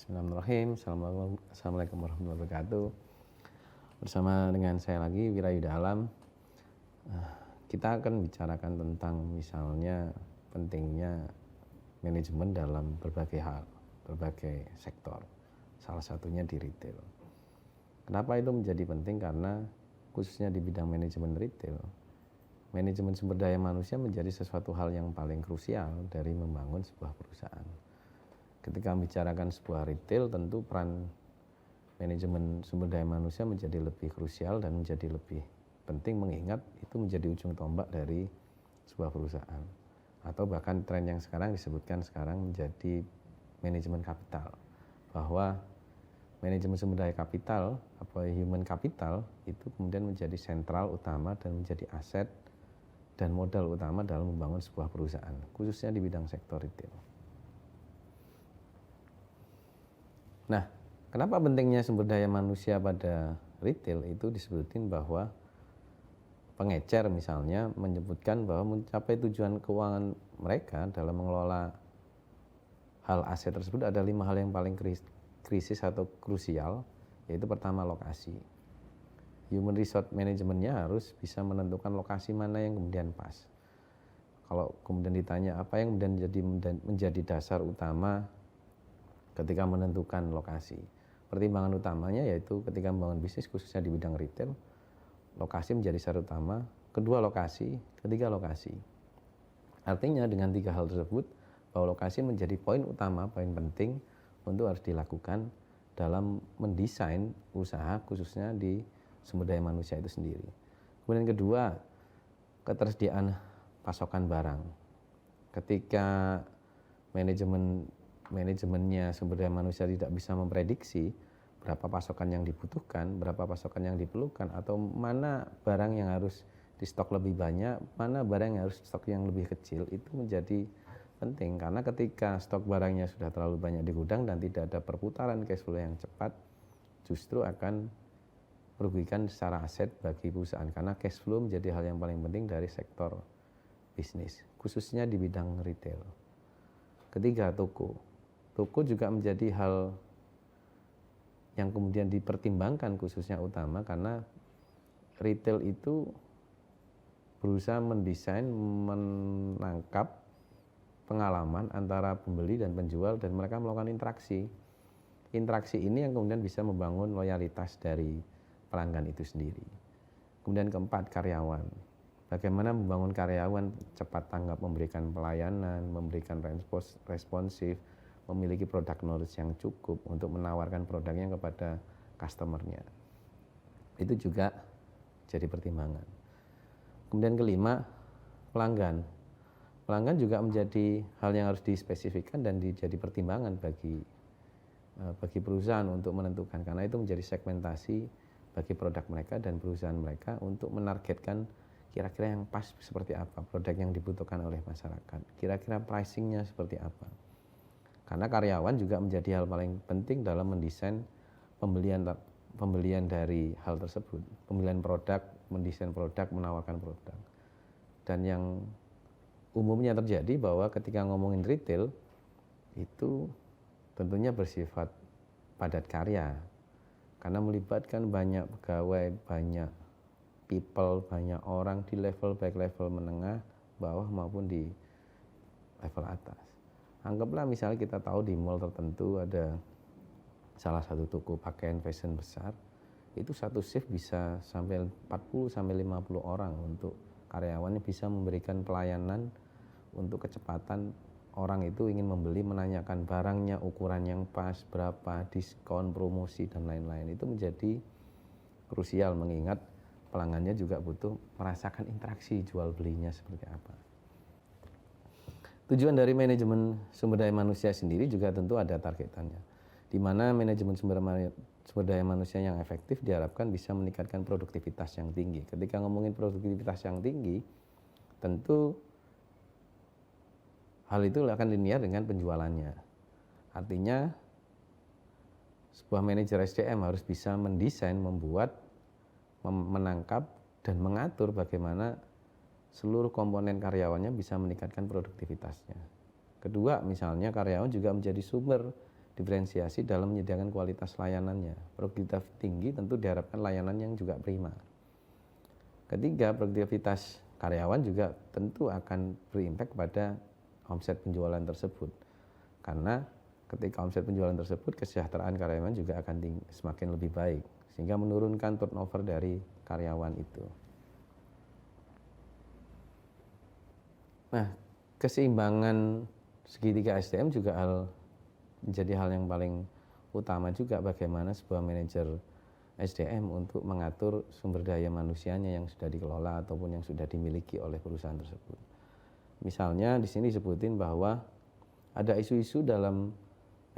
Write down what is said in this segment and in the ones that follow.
Bismillahirrahmanirrahim. Assalamualaikum warahmatullahi wabarakatuh. Bersama dengan saya lagi Wirayuda Alam. Kita akan bicarakan tentang misalnya pentingnya manajemen dalam berbagai hal, berbagai sektor. Salah satunya di retail. Kenapa itu menjadi penting? Karena khususnya di bidang manajemen retail, manajemen sumber daya manusia menjadi sesuatu hal yang paling krusial dari membangun sebuah perusahaan. Ketika membicarakan sebuah retail, tentu peran manajemen sumber daya manusia menjadi lebih krusial dan menjadi lebih penting, mengingat itu menjadi ujung tombak dari sebuah perusahaan. Atau bahkan tren yang sekarang disebutkan sekarang menjadi manajemen kapital, bahwa manajemen sumber daya kapital atau human capital itu kemudian menjadi sentral utama dan menjadi aset dan modal utama dalam membangun sebuah perusahaan, khususnya di bidang sektor retail. Nah, kenapa pentingnya sumber daya manusia pada retail? Itu disebutin bahwa pengecer misalnya menyebutkan bahwa mencapai tujuan keuangan mereka dalam mengelola hal aset tersebut ada 5 hal yang paling krisis atau krusial, yaitu pertama lokasi. Human resource manajemennya harus bisa menentukan lokasi mana yang kemudian pas. Kalau kemudian ditanya apa yang kemudian menjadi dasar utama ketika menentukan lokasi, pertimbangan utamanya yaitu ketika membangun bisnis khususnya di bidang retail, lokasi menjadi syarat utama, kedua lokasi, ketiga lokasi. Artinya dengan 3 hal tersebut, bahwa lokasi menjadi poin utama, poin penting untuk harus dilakukan dalam mendesain usaha khususnya di sumber daya manusia itu sendiri. Kemudian kedua, ketersediaan pasokan barang. Ketika manajemennya sumber daya manusia tidak bisa memprediksi berapa pasokan yang dibutuhkan, berapa pasokan yang diperlukan, atau mana barang yang harus di stok lebih banyak, mana barang yang harus stok yang lebih kecil, itu menjadi penting. Karena ketika stok barangnya sudah terlalu banyak di gudang dan tidak ada perputaran cash flow yang cepat, justru akan merugikan secara aset bagi perusahaan, karena cash flow menjadi hal yang paling penting dari sektor bisnis, khususnya di bidang retail. Ketiga, toko juga menjadi hal yang kemudian dipertimbangkan khususnya utama, karena retail itu berusaha mendesain, menangkap pengalaman antara pembeli dan penjual, dan mereka melakukan interaksi ini yang kemudian bisa membangun loyalitas dari pelanggan itu sendiri. Kemudian keempat, karyawan. Bagaimana membangun karyawan cepat tanggap, memberikan pelayanan, memberikan responsif, memiliki produk knowledge yang cukup untuk menawarkan produknya kepada customernya. Itu juga jadi pertimbangan. Kemudian kelima, pelanggan. Pelanggan juga menjadi hal yang harus dispesifikkan dan jadi pertimbangan bagi perusahaan untuk menentukan, karena itu menjadi segmentasi bagi produk mereka dan perusahaan mereka untuk menargetkan kira-kira yang pas seperti apa produk yang dibutuhkan oleh masyarakat, kira-kira pricingnya seperti apa. Karena karyawan juga menjadi hal paling penting dalam mendesain pembelian dari hal tersebut, pemilihan produk, mendesain produk, menawarkan produk. Dan yang umumnya terjadi bahwa ketika ngomongin retail itu tentunya bersifat padat karya, karena melibatkan banyak pegawai, banyak people, banyak orang di level baik level menengah, bawah maupun di level atas. Anggaplah misalnya kita tahu di mall tertentu ada salah satu toko pakaian fashion besar, itu satu shift bisa sampai 40 sampai 50 orang untuk karyawannya, bisa memberikan pelayanan untuk kecepatan orang itu ingin membeli, menanyakan barangnya, ukuran yang pas, berapa, diskon, promosi, dan lain-lain. Itu menjadi krusial mengingat pelanggannya juga butuh merasakan interaksi jual belinya seperti apa. Tujuan dari manajemen sumber daya manusia sendiri juga tentu ada targetannya, di mana manajemen sumber daya manusia yang efektif diharapkan bisa meningkatkan produktivitas yang tinggi. Ketika ngomongin produktivitas yang tinggi, tentu hal itu akan linear dengan penjualannya. Artinya sebuah manajer SDM harus bisa mendesain, membuat, menangkap, dan mengatur bagaimana seluruh komponen karyawannya bisa meningkatkan produktivitasnya. Kedua, misalnya karyawan juga menjadi sumber diferensiasi dalam menyediakan kualitas layanannya. Produktivitas tinggi tentu diharapkan layanan yang juga prima. Ketiga, produktivitas karyawan juga tentu akan berimpact pada omset penjualan tersebut. Karena ketika omset penjualan tersebut, kesejahteraan karyawan juga akan semakin lebih baik, sehingga menurunkan turnover dari karyawan itu. Nah, keseimbangan segitiga SDM juga menjadi hal yang paling utama juga bagaimana sebuah manajer SDM untuk mengatur sumber daya manusianya yang sudah dikelola ataupun yang sudah dimiliki oleh perusahaan tersebut. Misalnya di sini disebutin bahwa ada isu-isu dalam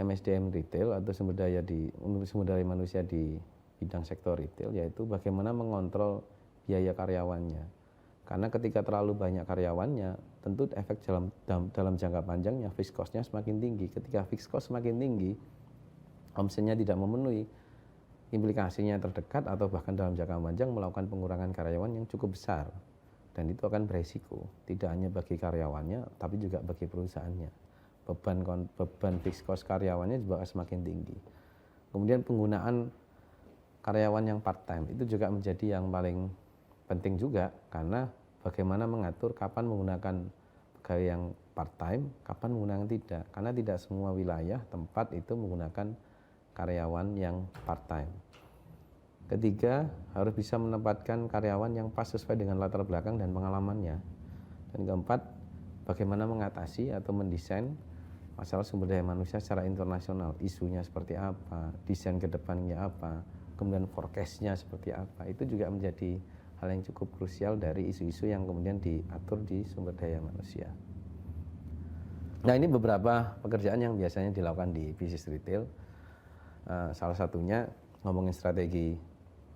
MSDM retail atau sumber daya manusia di bidang sektor retail, yaitu bagaimana mengontrol biaya karyawannya. Karena ketika terlalu banyak karyawannya, tentu efek dalam jangka panjangnya fixed cost-nya semakin tinggi. Ketika fixed cost semakin tinggi, omsetnya tidak memenuhi, implikasinya terdekat atau bahkan dalam jangka panjang melakukan pengurangan karyawan yang cukup besar. Dan itu akan beresiko, tidak hanya bagi karyawannya, tapi juga bagi perusahaannya. Beban fixed cost karyawannya juga semakin tinggi. Kemudian penggunaan karyawan yang part-time itu juga menjadi yang paling penting juga, karena bagaimana mengatur kapan menggunakan pegawai yang part-time, kapan menggunakan tidak. Karena tidak semua wilayah tempat itu menggunakan karyawan yang part-time. Ketiga, harus bisa menempatkan karyawan yang pas sesuai dengan latar belakang dan pengalamannya. Dan keempat, bagaimana mengatasi atau mendesain masalah sumber daya manusia secara internasional. Isunya seperti apa, desain ke depannya apa, kemudian forecast-nya seperti apa. Itu juga menjadi hal yang cukup krusial dari isu-isu yang kemudian diatur di sumber daya manusia. Nah, ini beberapa pekerjaan yang biasanya dilakukan di bisnis retail. Salah satunya ngomongin strategi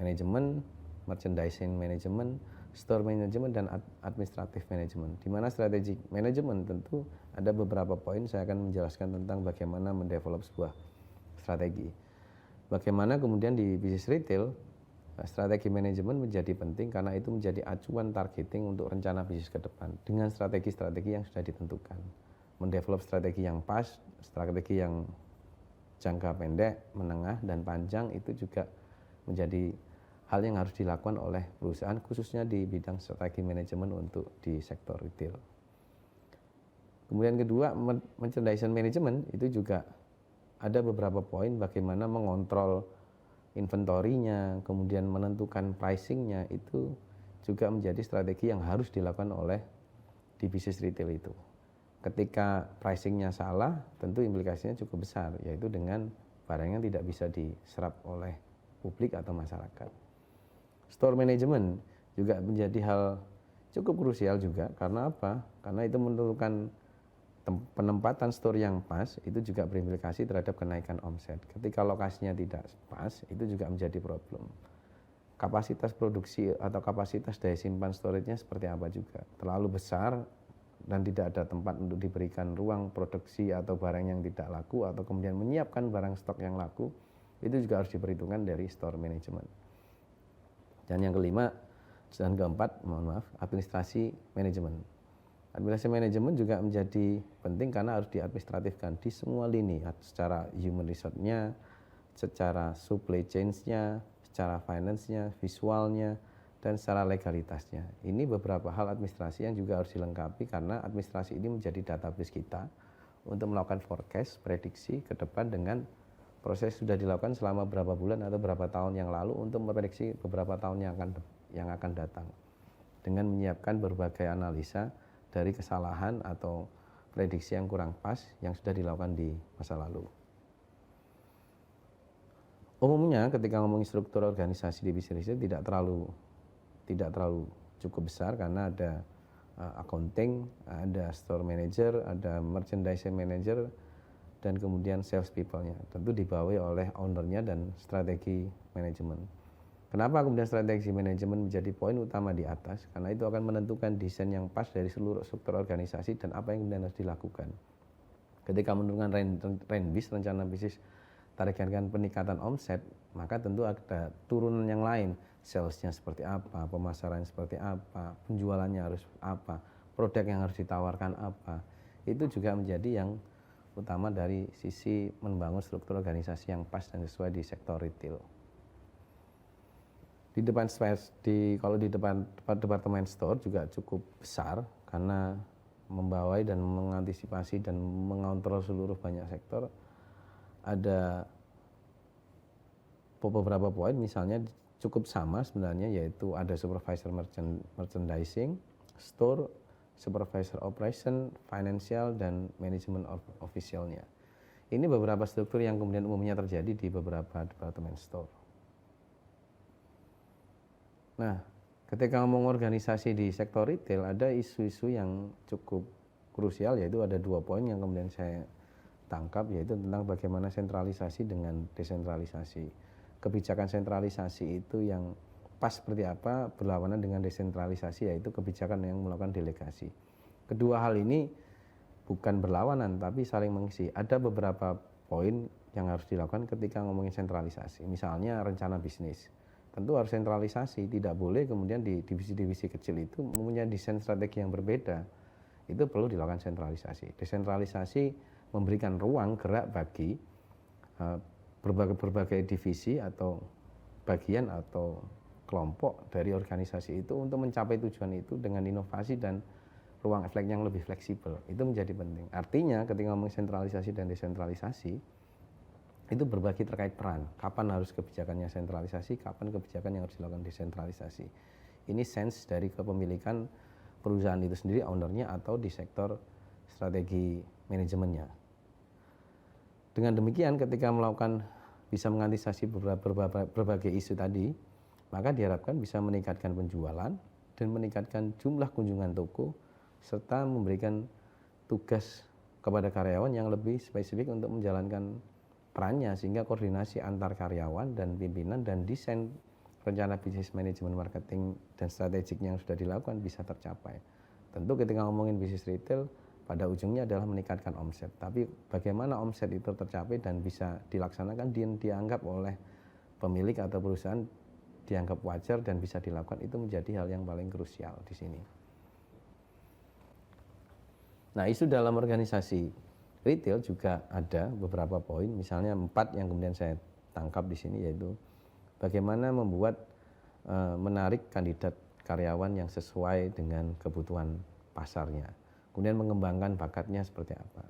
manajemen, merchandising manajemen, store manajemen, dan administratif manajemen. Di mana strategi manajemen tentu ada beberapa poin, saya akan menjelaskan tentang bagaimana mendevelop sebuah strategi. Bagaimana kemudian di bisnis retail strategi manajemen menjadi penting karena itu menjadi acuan targeting untuk rencana bisnis ke depan dengan strategi-strategi yang sudah ditentukan. Mendevelop strategi yang pas, strategi yang jangka pendek, menengah, dan panjang itu juga menjadi hal yang harus dilakukan oleh perusahaan khususnya di bidang strategi manajemen untuk di sektor retail. Kemudian kedua, merchandising management itu juga ada beberapa poin bagaimana mengontrol inventorinya, kemudian menentukan pricingnya, itu juga menjadi strategi yang harus dilakukan oleh di bisnis retail itu. Ketika pricingnya salah, tentu implikasinya cukup besar, yaitu dengan barang yang tidak bisa diserap oleh publik atau masyarakat. Store management juga menjadi hal cukup krusial juga, karena apa? Karena itu menentukan penempatan store yang pas, itu juga berimplikasi terhadap kenaikan omset. Ketika lokasinya tidak pas, itu juga menjadi problem. Kapasitas produksi atau kapasitas daya simpan storage-nya seperti apa juga. Terlalu besar dan tidak ada tempat untuk diberikan ruang produksi atau barang yang tidak laku, atau kemudian menyiapkan barang stok yang laku, itu juga harus diperhitungkan dari store management. Dan yang kelima dan keempat, administrasi manajemen. Administrasi manajemen juga menjadi penting karena harus diadministratifkan di semua lini, secara human resource-nya, secara supply chain-nya, secara finance-nya, visualnya, dan secara legalitasnya. Ini beberapa hal administrasi yang juga harus dilengkapi karena administrasi ini menjadi database kita untuk melakukan forecast, prediksi ke depan dengan proses sudah dilakukan selama berapa bulan atau berapa tahun yang lalu untuk memprediksi beberapa tahun yang akan datang. Dengan menyiapkan berbagai analisa dari kesalahan atau prediksi yang kurang pas yang sudah dilakukan di masa lalu. Umumnya ketika ngomongin struktur organisasi di bisnis tidak terlalu cukup besar karena ada accounting, ada store manager, ada merchandising manager, dan kemudian sales people-nya. Tentu dibawahi oleh owner-nya dan strategi manajemen. Kenapa kemudian strategi manajemen menjadi poin utama di atas? Karena itu akan menentukan desain yang pas dari seluruh struktur organisasi dan apa yang kemudian harus dilakukan. Ketika menentukan RENBIS, rencana bisnis targetkan peningkatan omset, maka tentu ada turunan yang lain. Sales-nya seperti apa, pemasaran seperti apa, penjualannya harus apa, produk yang harus ditawarkan apa. Itu juga menjadi yang utama dari sisi membangun struktur organisasi yang pas dan sesuai di sektor retail. Kalau di depan departemen store juga cukup besar karena membawai dan mengantisipasi dan mengontrol seluruh banyak sektor. Ada beberapa poin misalnya cukup sama sebenarnya, yaitu ada supervisor merchandising, store, supervisor operation, financial, dan manajemen officialnya. Ini beberapa struktur yang kemudian umumnya terjadi di beberapa departemen store. Nah, ketika ngomong organisasi di sektor retail, ada isu-isu yang cukup krusial, yaitu ada 2 poin yang kemudian saya tangkap, yaitu tentang bagaimana sentralisasi dengan desentralisasi. Kebijakan sentralisasi itu yang pas seperti apa berlawanan dengan desentralisasi, yaitu kebijakan yang melakukan delegasi. Kedua hal ini bukan berlawanan tapi saling mengisi. Ada beberapa poin yang harus dilakukan ketika ngomongin sentralisasi. Misalnya rencana bisnis. Tentu harus sentralisasi, tidak boleh kemudian di divisi-divisi kecil itu mempunyai desain strategi yang berbeda. Itu perlu dilakukan sentralisasi. Desentralisasi memberikan ruang gerak bagi berbagai divisi atau bagian atau kelompok dari organisasi itu untuk mencapai tujuan itu dengan inovasi dan ruang efek yang lebih fleksibel. Itu menjadi penting. Artinya ketika ngomong sentralisasi dan desentralisasi, itu berbagi terkait peran. Kapan harus kebijakannya sentralisasi, kapan kebijakan yang harus dilakukan desentralisasi. Ini sense dari kepemilikan perusahaan itu sendiri, ownernya, atau di sektor strategi manajemennya. Dengan demikian ketika melakukan bisa mengantisipasi berbagai isu tadi, maka diharapkan bisa meningkatkan penjualan dan meningkatkan jumlah kunjungan toko, serta memberikan tugas kepada karyawan yang lebih spesifik untuk menjalankan perannya, sehingga koordinasi antar karyawan dan pimpinan dan desain rencana bisnis manajemen marketing dan strategik yang sudah dilakukan bisa tercapai. Tentu ketika ngomongin bisnis retail, pada ujungnya adalah meningkatkan omset. Tapi bagaimana omset itu tercapai dan bisa dilaksanakan, dianggap oleh pemilik atau perusahaan dianggap wajar dan bisa dilakukan, itu menjadi hal yang paling krusial di sini. Nah, isu dalam organisasi retail juga ada beberapa poin, misalnya 4 yang kemudian saya tangkap di sini, yaitu bagaimana membuat menarik kandidat karyawan yang sesuai dengan kebutuhan pasarnya. Kemudian mengembangkan bakatnya seperti apa.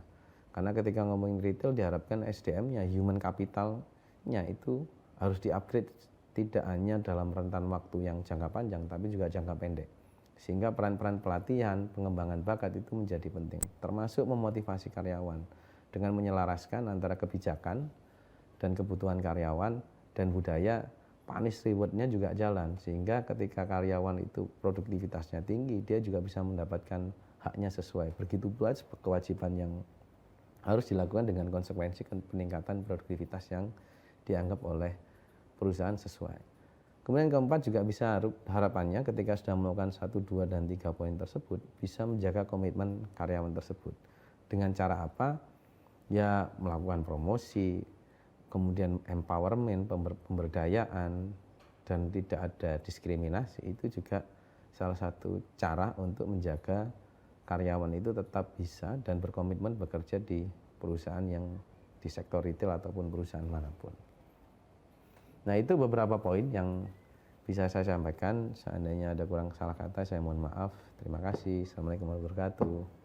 Karena ketika ngomongin retail diharapkan SDM-nya, human capital-nya itu harus di-upgrade tidak hanya dalam rentan waktu yang jangka panjang tapi juga jangka pendek. Sehingga peran-peran pelatihan, pengembangan bakat itu menjadi penting, termasuk memotivasi karyawan dengan menyelaraskan antara kebijakan dan kebutuhan karyawan dan budaya. Punish reward-nya juga jalan, sehingga ketika karyawan itu produktivitasnya tinggi, dia juga bisa mendapatkan haknya sesuai. Begitu pula kewajiban yang harus dilakukan dengan konsekuensi peningkatan produktivitas yang dianggap oleh perusahaan sesuai. Kemudian keempat juga bisa harapannya ketika sudah melakukan 1, 2, dan 3 poin tersebut, bisa menjaga komitmen karyawan tersebut. Dengan cara apa? Ya melakukan promosi, kemudian empowerment, pemberdayaan, dan tidak ada diskriminasi. Itu juga salah satu cara untuk menjaga karyawan itu tetap bisa dan berkomitmen bekerja di perusahaan yang di sektor retail ataupun perusahaan manapun. Nah, itu beberapa poin yang bisa saya sampaikan. Seandainya ada kurang salah kata, saya mohon maaf. Terima kasih. Assalamualaikum warahmatullahi wabarakatuh.